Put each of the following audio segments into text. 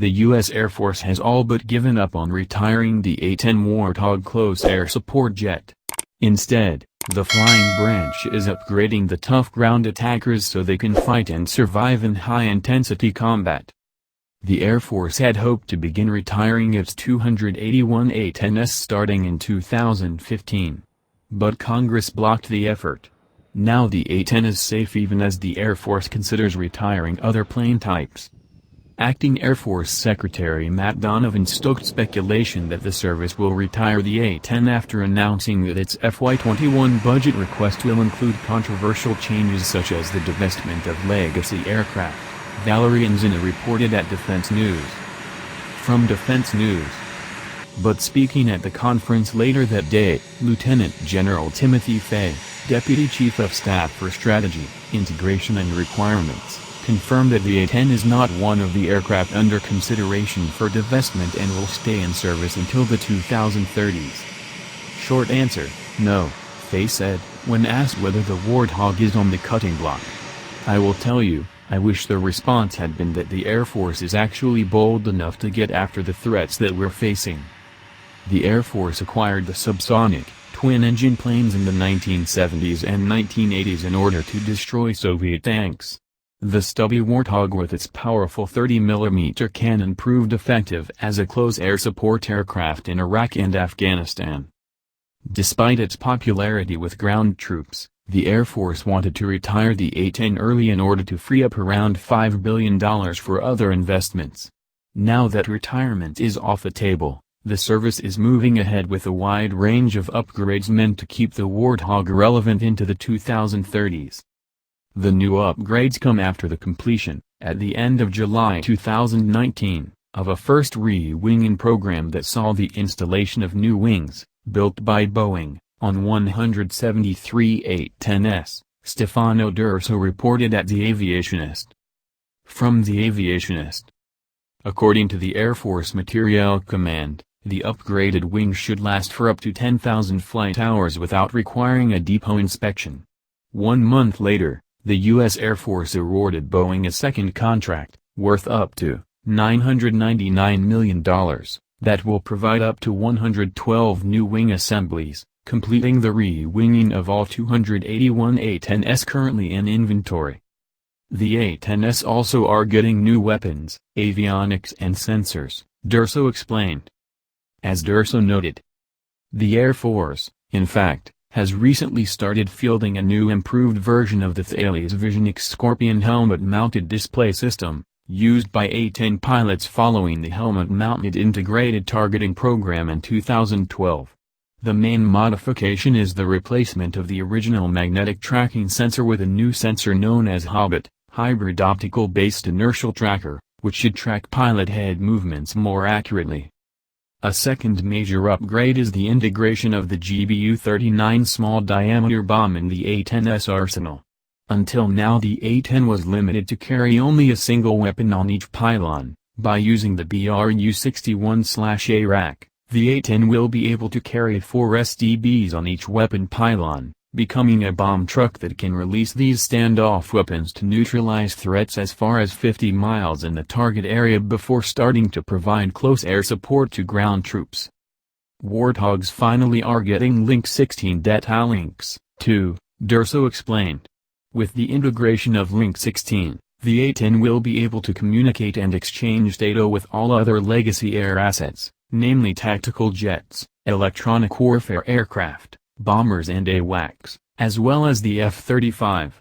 the U.S. Air Force has all but given up on retiring the A-10 Warthog close air support jet. Instead, the flying branch is upgrading the tough ground attackers so they can fight and survive in high-intensity combat. The Air Force had hoped to begin retiring its 281 A-10s starting in 2015. But Congress blocked the effort. Now the A-10 is safe even as the Air Force considers retiring other plane types. Acting Air Force Secretary Matt Donovan stoked speculation that the service will retire the A-10 after announcing that its FY21 budget request will include controversial changes such as the divestment of legacy aircraft, Valerie Enzina reported at Defense News. From Defense News. But speaking at the conference later that day, Lieutenant General Timothy Fay, Deputy Chief of Staff for Strategy, Integration and Requirements, confirmed that the A-10 is not one of the aircraft under consideration for divestment and will stay in service until the 2030s. Short answer, no, Fay said, when asked whether the Warthog is on the cutting block. I will tell you, I wish the response had been that the Air Force is actually bold enough to get after the threats that we're facing. The Air Force acquired the subsonic, twin-engine planes in the 1970s and 1980s in order to destroy Soviet tanks. The stubby Warthog with its powerful 30mm cannon proved effective as a close air support aircraft in Iraq and Afghanistan. Despite its popularity with ground troops, the Air Force wanted to retire the A-10 early in order to free up around $5 billion for other investments. Now that retirement is off the table, the service is moving ahead with a wide range of upgrades meant to keep the Warthog relevant into the 2030s. The new upgrades come after the completion, at the end of July 2019, of a first re-winging program that saw the installation of new wings, built by Boeing, on 173 A-10s, Stefano D'Urso reported at The Aviationist. From The Aviationist. According to the Air Force Materiel Command, the upgraded wings should last for up to 10,000 flight hours without requiring a depot inspection. 1 month later, the U.S. Air Force awarded Boeing a second contract, worth up to $999 million, that will provide up to 112 new wing assemblies, completing the re-winging of all 281 A-10s currently in inventory. The A-10s also are getting new weapons, avionics and sensors, D'Urso explained. As D'Urso noted, the Air Force, in fact, has recently started fielding a new improved version of the Thales Visionix Scorpion helmet-mounted display system, used by A-10 pilots following the helmet-mounted integrated targeting program in 2012. The main modification is the replacement of the original magnetic tracking sensor with a new sensor known as Hobbit, Hybrid Optical-Based Inertial Tracker, which should track pilot head movements more accurately. A second major upgrade is the integration of the GBU-39 small-diameter bomb in the A-10's arsenal. Until now the A-10 was limited to carry only a single weapon on each pylon. By using the BRU-61/A rack, the A-10 will be able to carry 4 SDBs on each weapon pylon, becoming a bomb truck that can release these standoff weapons to neutralize threats as far as 50 miles in the target area before starting to provide close air support to ground troops. Warthogs finally are getting Link 16 data links, too, D'Urso explained. With the integration of Link 16, the A-10 will be able to communicate and exchange data with all other legacy air assets, namely tactical jets, electronic warfare aircraft, bombers and AWACS, as well as the F-35.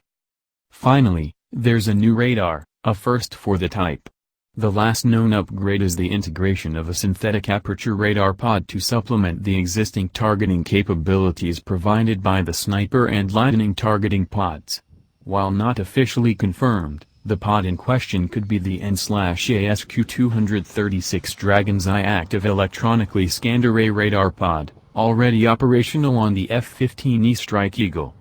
Finally, there's a new radar, a first for the type. The last known upgrade is the integration of a synthetic aperture radar pod to supplement the existing targeting capabilities provided by the sniper and lightning targeting pods. While not officially confirmed, the pod in question could be the N/ASQ-236 Dragon's Eye active electronically scanned array radar pod, already operational on the F-15E Strike Eagle.